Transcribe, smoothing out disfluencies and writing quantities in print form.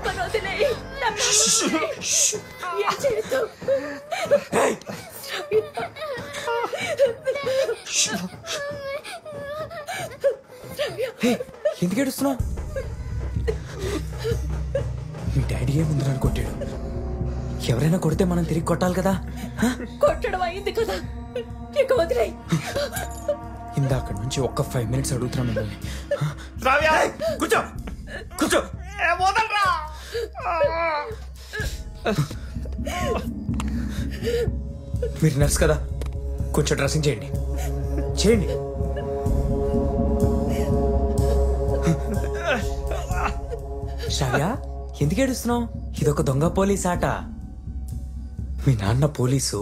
అమ్మను వదిలేయ్. ఏం చేయొద్దు. ఎందుకు ఏడుస్తున్నావు? మీ డాడీ ఏముందని కొట్టాడు. ఎవరైనా కొడితే మనం తిరిగి కొట్టాలి కదా. కొట్టడం అయింది కదా, ఇక వదిలేయ్. ఇందాక నుంచి ఒక్క 5 minutes అడుగుతున్నాను మిమ్మల్ని. కూర్చో కూర్చో. మీరు నర్స్ కదా, కొంచెం డ్రెస్సింగ్ చేయండి. శ్రావ్య, ఎందుకు ఏడుస్తున్నావు? ఇదొక దొంగ పోలీస్ ఆట. మీ నాన్న పోలీసు,